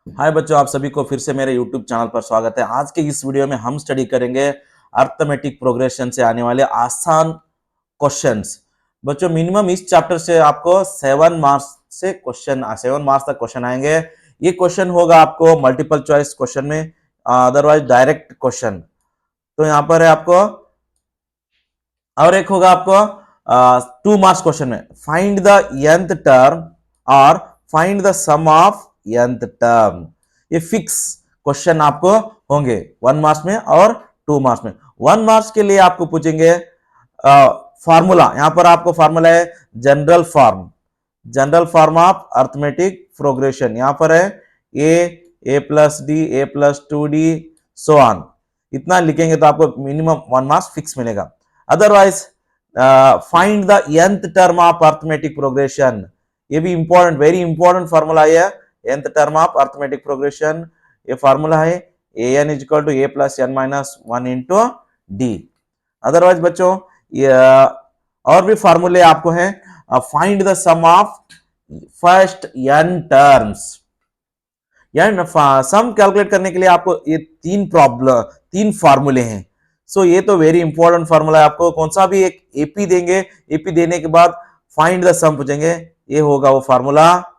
हाय बच्चों, आप सभी को फिर से मेरे YouTube चैनल पर स्वागत है। आज के इस वीडियो में हम स्टडी करेंगे अर्थमेटिक प्रोग्रेशन से आने वाले आसान क्वेश्चंस। बच्चों, मिनिमम इस चैप्टर से आपको 7 मार्क्स तक क्वेश्चन आएंगे। ये क्वेश्चन होगा आपको मल्टीपल चॉइस क्वेश्चन में, अदरवाइज डायरेक्ट क्वेश्चन। तो यहाँ पर है आपको, और एक होगा आपको 2 मार्क्स क्वेश्चन में फाइंड द nth टर्म और find the sum of nth term. ये फिक्स क्वेश्चन आपको होंगे 1 मार्क्स में और 2 मार्क्स में। 1 मार्क्स के लिए आपको पूछेंगे फार्मूला। यहां पर आपको फार्मूला है general form of arithmetic progression. यहां पर है a plus d, a plus 2d, so on. इतना लिखेंगे तो आपको मिनिमम 1 मार्क्स फिक्स मिलेगा। Otherwise find the nth term of arithmetic progression. ये भी इंपॉर्टेंट, वेरी इंपॉर्टेंट फार्मूला है। nth term of arithmetic progression, ये फार्मूला है an is equal to a plus n minus 1 into d. Otherwise बच्चों, ये और भी फार्मूले आपको हैं। Find the sum of first n terms. Sum calculate करने के लिए आपको ये तीन फार्मूले हैं। सो ये तो वेरी इंपॉर्टेंट फार्मूला है। आपको कौन सा भी एक एपी देंगे, एपी देने के बाद फाइंड द सम पूछेंगे, ये होगा वो फार्मूला।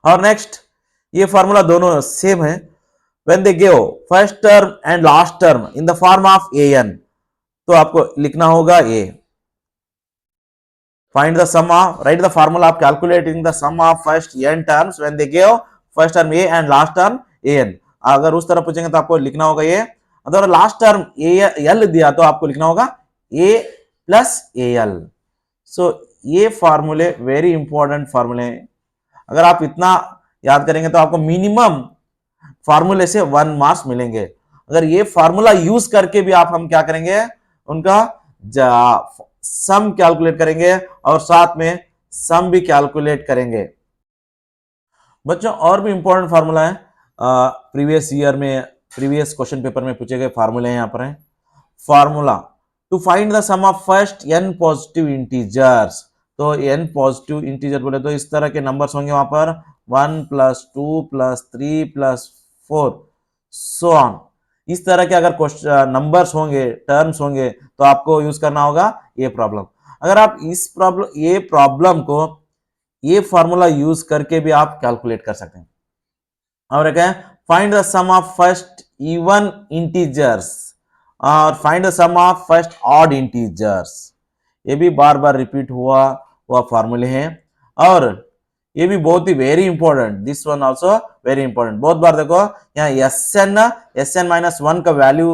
और नेक्स्ट, ये फार्मूला दोनों सेम है। When they give first term and last term in the form of an, तो आपको लिखना होगा a. Find the sum of, write the formula of calculating the sum of first n terms when they give first term a and last term an। अगर उस तरह पूछेंगे तो आपको लिखना होगा ये। अगर लास्ट टर्म एल दिया तो आपको लिखना होगा a प्लस al। सो ये फार्मूले वेरी इंपॉर्टेंट फार्मूले हैं। अगर आप इतना याद करेंगे तो आपको मिनिमम फार्मूले से 1 मार्क्स मिलेंगे। अगर ये फार्मूला यूज करके भी हम क्या करेंगे, उनका सम कैलकुलेट करेंगे और साथ में सम भी कैलकुलेट करेंगे। बच्चों, और भी इंपॉर्टेंट फार्मूला है, प्रीवियस ईयर में, प्रीवियस क्वेश्चन पेपर में पूछे गए फार्मूले यहाँ पर है। Formula to find the sum of first n positive integers. तो n पॉजिटिव इंटीजर बोले तो इस तरह के नंबर्स होंगे वहां पर 1 plus 2 plus 3 plus 4, so on. इस तरह के अगर क्वेश्चन नंबर्स होंगे, टर्म्स होंगे, तो आपको यूज करना होगा ये प्रॉब्लम। अगर आप ये प्रॉब्लम को ये फॉर्मूला यूज करके भी आप कैलकुलेट कर सकते हैं। और क्या है, find the sum of first even integers और find the sum of first odd integers. ये भी बार बार रिपीट हुआ फॉर्मूले हैं और ये भी बहुत ही very important. This one also very important. बहुत बार देखो यहाँ एस एन माइनस 1 का वैल्यू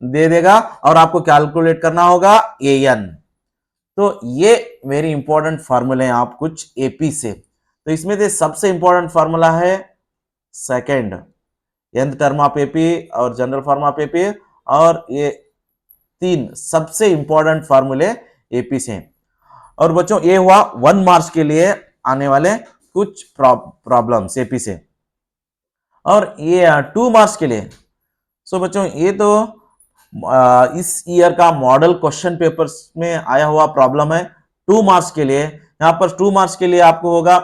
दे देगा और आपको कैलकुलेट करना होगा an। तो ये वेरी इंपॉर्टेंट फार्मूले हैं आप कुछ एपी से। तो इसमें से सबसे इंपॉर्टेंट फार्मूला है second, nth term of AP और जनरल फॉर्म ऑफ एपी, और ये तीन सबसे इंपॉर्टेंट फार्मूले एपी से। और बच्चों, ये हुआ 1 मार्क्स के लिए आने वाले कुछ प्रॉब्लम्स एपी से। और ये 2 मार्क्स के लिए, सो बच्चों ये तो इस ईयर का मॉडल क्वेश्चन पेपर्स में आया हुआ प्रॉब्लम है 2 मार्क्स के लिए। यहां पर 2 मार्क्स के लिए आपको होगा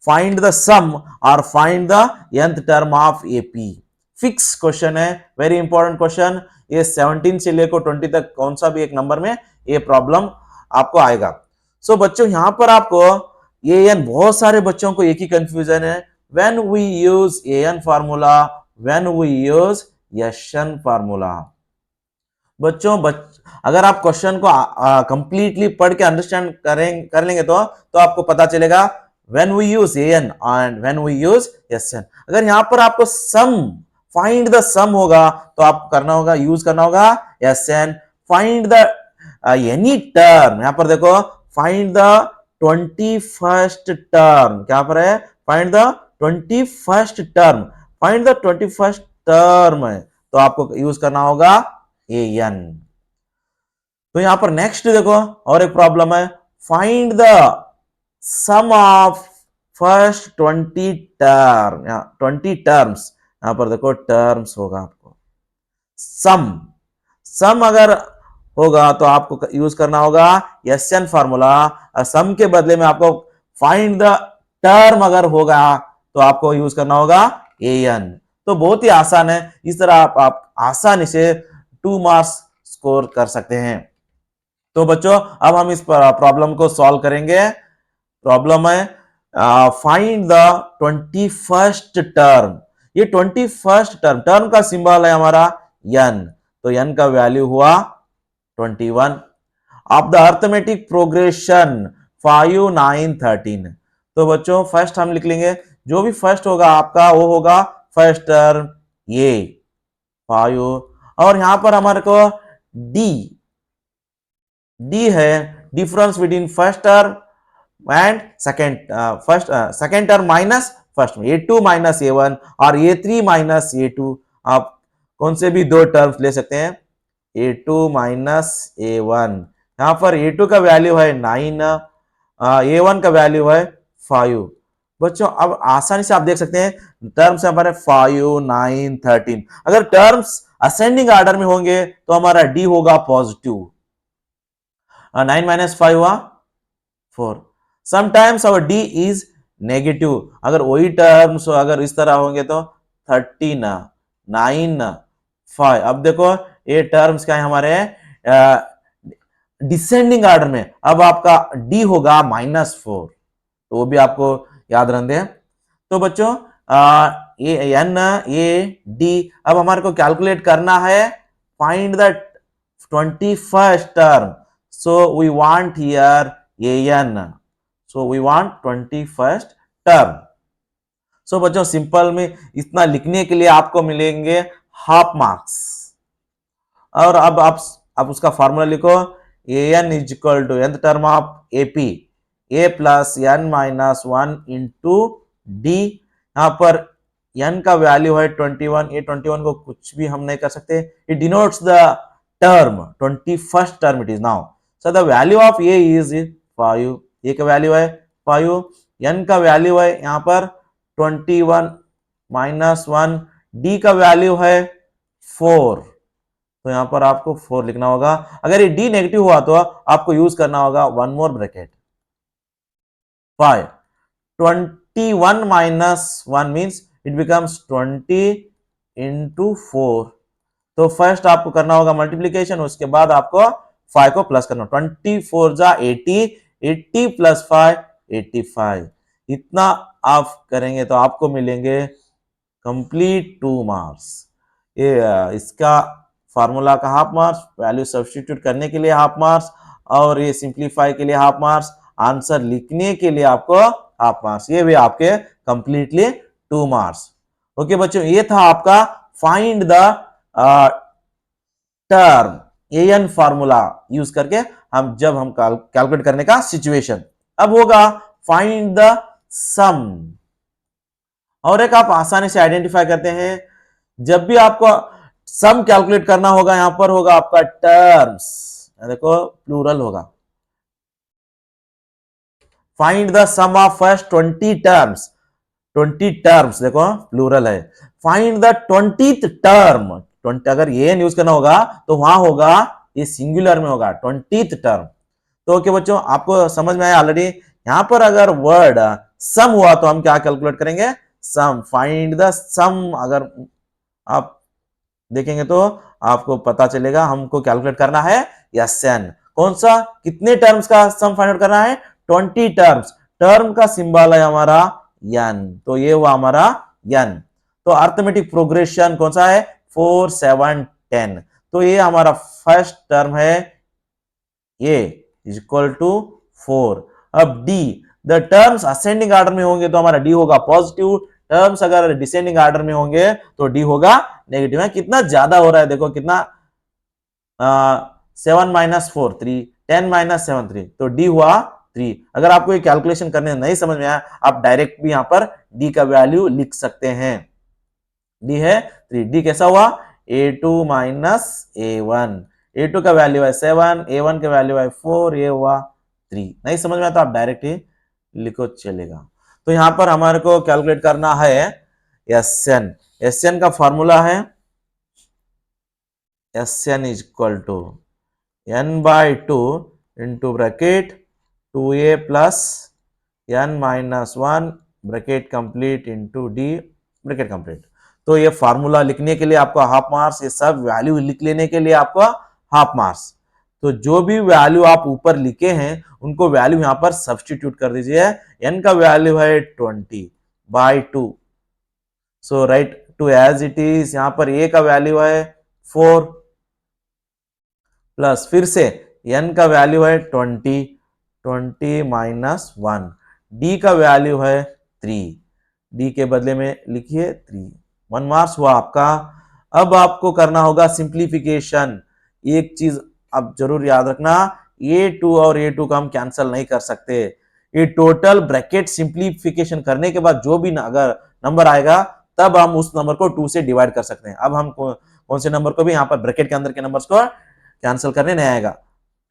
फाइंड द सम और find the nth term of AP. Fix question है, वेरी इंपॉर्टेंट क्वेश्चन। ये 17 से लेकर 20 तक कौन सा भी एक नंबर में ये प्रॉब्लम आपको आएगा। सो बच्चों, यहां पर आपको an, बहुत सारे बच्चों को एक ही कंफ्यूजन है, when we use an formula, when we use Sn formula. बच्चों अगर आप क्वेश्चन को कंप्लीटली पढ़ के अंडरस्टैंड कर लेंगे तो आपको पता चलेगा when we use an and when we use Sn। अगर यहां पर आपको सम, फाइंड द सम होगा तो आप यूज करना होगा Sn। Find the any term, यहां पर देखो फाइंड द 21st टर्म, क्या पर है, find the 21st term, find the 21st term है तो आपको यूज करना होगा an। तो यहां पर नेक्स्ट देखो और एक प्रॉब्लम है, find the sum of first 20 term, 20 terms. यहां पर देखो टर्म्स होगा, आपको सम अगर होगा तो आपको यूज करना होगा Sn फार्मूला। सम के बदले में आपको फाइंड द टर्म अगर होगा तो आपको यूज करना होगा an। तो बहुत ही आसान है, इस तरह आप आसानी से 2 मार्क्स स्कोर कर सकते हैं। तो बच्चों अब हम इस प्रॉब्लम को सॉल्व करेंगे। प्रॉब्लम है फाइंड द 21st टर्म। ये 21st टर्म, टर्म का सिंबल है हमारा n, तो n का वैल्यू हुआ 21 ऑफ द अर्थमेटिक प्रोग्रेशन 5 9 13। तो बच्चों फर्स्ट हम लिख लेंगे, जो भी फर्स्ट होगा आपका वो होगा फर्स्ट टर्म ये 5, और यहां पर हमारे को डी है difference between first term and second term minus first में a2 माइनस a1 और a3 माइनस a2। आप कौन से भी दो टर्म्स ले सकते हैं, a2 माइनस a1। यहां पर a2 का वैल्यू है 9, a1 का वैल्यू है 5। बच्चों अब आसानी से आप देख सकते हैं टर्म्स हमारे 5 9 13। अगर टर्म्स असेंडिंग ऑर्डर में होंगे तो हमारा डी होगा पॉजिटिव, 9 माइनस 5 हुआ 4। Sometimes our D is negative, अगर वही टर्म्स अगर इस तरह होंगे तो 13 9 5। अब देखो ये टर्म्स क्या है हमारे डिसेंडिंग ऑर्डर में, अब आपका डी होगा -4, तो वो भी आपको याद रख दें। तो बच्चों ये एन ए डी, अब हमारे को कैलकुलेट करना है find the 21st term. So we want here an. So we want 21st term. So बच्चों सिंपल में इतना लिखने के लिए आपको मिलेंगे हाफ मार्क्स। और अब आप उसका फॉर्मूला लिखो, an is equal to nth term of AP a plus n minus 1 into D. यहां पर n का वैल्यू है 21, ये 21 को कुछ भी हम नहीं कर सकते, it denotes the term 21st term it is now. So the value of a is 5, a का वैल्यू है 5, n का वैल्यू है यहाँ पर 21 माइनस 1, d का वैल्यू है 4, तो यहाँ पर आपको 4 लिखना होगा। अगर ये d नेगेटिव हुआ तो आपको यूज करना होगा one more bracket 5। 21 minus 1 means it becomes 20 into 4। तो फर्स्ट आपको करना होगा मल्टीप्लीकेशन, उसके बाद आपको 5 को प्लस करना, 24 जा 80, 80 प्लस 5 85। इतना आप करेंगे तो आपको मिलेंगे कंप्लीट 2 मार्क्स। ये इसका फार्मूला का हाफ मार्क्स, वैल्यू सब्स्टिट्यूट करने के लिए हाफ मार्क्स, और ये सिंप्लीफाई के लिए हाफ मार्क्स, आंसर लिखने के लिए आपको हाफ मार्क्स, ये भी आपके कंप्लीटली 2 मार्क्स। ओके बच्चों, ये था आपका find the term an formula use करके जब हम कैलकुलेट करने का सिचुएशन। अब होगा फाइंड द सम, और एक आप आसानी से आइडेंटिफाई करते हैं जब भी आपको सम कैलकुलेट करना होगा, यहां पर होगा आपका टर्म्स, देखो प्लूरल होगा। Find the sum of first 20 terms, 20 terms देखो प्लूरल है। फाइंड द 20th टर्म, 20 अगर ये यूज करना होगा तो वहां होगा ये सिंगुलर में होगा 20th टर्म। तो ओके बच्चों, आपको समझ में आया ऑलरेडी। यहां पर अगर वर्ड सम हुआ तो हम क्या कैलकुलेट करेंगे, सम, फाइंड द सम। अगर आप देखेंगे तो आपको पता चलेगा हमको कैलकुलेट करना है SN, कौन सा, कितने टर्म्स का सम फाइंड आउट करना है, 20 टर्म्स। टर्म का सिंबल है हमारा n, तो ये हुआ हमारा n। तो अर्थमेटिक प्रोग्रेशन कौन सा है, 4 7 10। तो ये हमारा फर्स्ट टर्म है, ये इज इक्वल टू 4। अब D, the terms ascending order में होंगे तो हमारा डी होगा पॉजिटिव, टर्म्स अगर डिसेंडिंग ऑर्डर में होंगे तो डी होगा नेगेटिव। है कितना ज्यादा हो रहा है, देखो कितना, 7 माइनस 4 3, 10 माइनस 7 3, तो डी हुआ 3। अगर आपको ये कैलकुलेशन करने नहीं समझ में आया, आप डायरेक्ट भी यहां पर डी का वैल्यू लिख सकते हैं, डी है 3। डी कैसा हुआ, a2 माइनस a1, a2 का वैल्यू है 7, a1 का वैल्यू है 4, ये हुआ 3। नहीं समझ में आया तो आप डायरेक्ट ही लिखो चलेगा। तो यहां पर हमारे को कैलकुलेट करना है SN। SN का फॉर्मूला है SN is equal to n by 2 into bracket 2a plus n minus 1 bracket complete into D bracket complete. तो ये फार्मूला लिखने के लिए आपको हाफ मार्क्स, ये सब वैल्यू लिख लेने के लिए आपको हाफ मार्क्स। तो जो भी वैल्यू आप ऊपर लिखे हैं उनको वैल्यू यहां पर सब्स्टिट्यूट कर दीजिए। n का वैल्यू है 20/2, so write to as it is. यहां पर a का वैल्यू है 4 प्लस फिर से n का वैल्यू है 20 माइनस 1, d का वैल्यू है 3, d के बदले में लिखिए 3। 1 मार्क्स हुआ आपका। अब आपको करना होगा सिंप्लीफिकेशन। एक चीज आप जरूर याद रखना, a2 और a2 का हम कैंसिल नहीं कर सकते। ये टोटल ब्रैकेट सिंप्लीफिकेशन करने के बाद जो भी अगर नंबर आएगा तब हम उस नंबर को 2 से डिवाइड कर सकते हैं। अब हम कौन से नंबर को भी यहाँ पर ब्रैकेट के अंदर के नंबर्स को कैंसिल करने नहीं आएगा।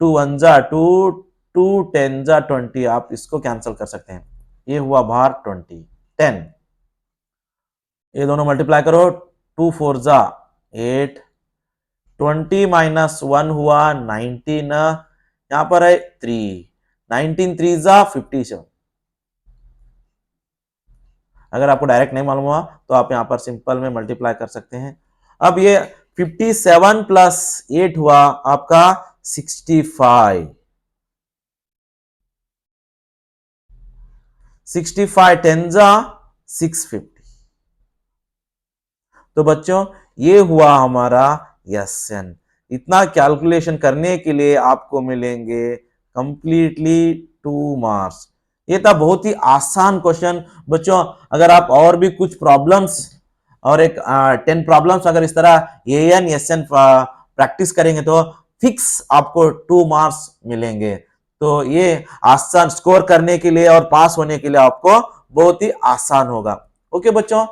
2 1 जा 2, 2 10 जा 20, आप इसको कैंसिल कर सकते हैं। ये हुआ बाहर 20 10, ये दोनों मल्टीप्लाई करो, 2 4 जा 8, 20 माइनस 1 हुआ 19, यहां पर है 3, 19 3 जा 57। अगर आपको डायरेक्ट नहीं मालूम हुआ तो आप यहां पर सिंपल में मल्टीप्लाई कर सकते हैं। अब ये 57 प्लस 8 हुआ आपका 65, 65 10 जा 650। तो बच्चों ये हुआ हमारा SN। इतना कैलकुलेशन करने के लिए आपको मिलेंगे कंप्लीटली 2 मार्क्स। ये था बहुत ही आसान क्वेश्चन बच्चों। अगर आप और भी कुछ प्रॉब्लम्स और एक 10 प्रॉब्लम्स अगर इस तरह AN SN प्रैक्टिस करेंगे तो फिक्स आपको 2 मार्क्स मिलेंगे। तो ये आसान स्कोर करने के लिए और पास होने के लिए आपको बहुत ही आसान होगा। ओके बच्चों,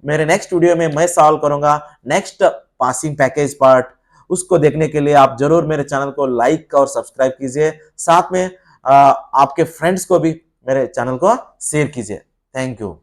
मेरे नेक्स्ट वीडियो में मैं सॉल्व करूंगा नेक्स्ट पासिंग पैकेज पार्ट। उसको देखने के लिए आप जरूर मेरे चैनल को लाइक और सब्सक्राइब कीजिए, साथ में आपके फ्रेंड्स को भी मेरे चैनल को शेयर कीजिए। Thank you.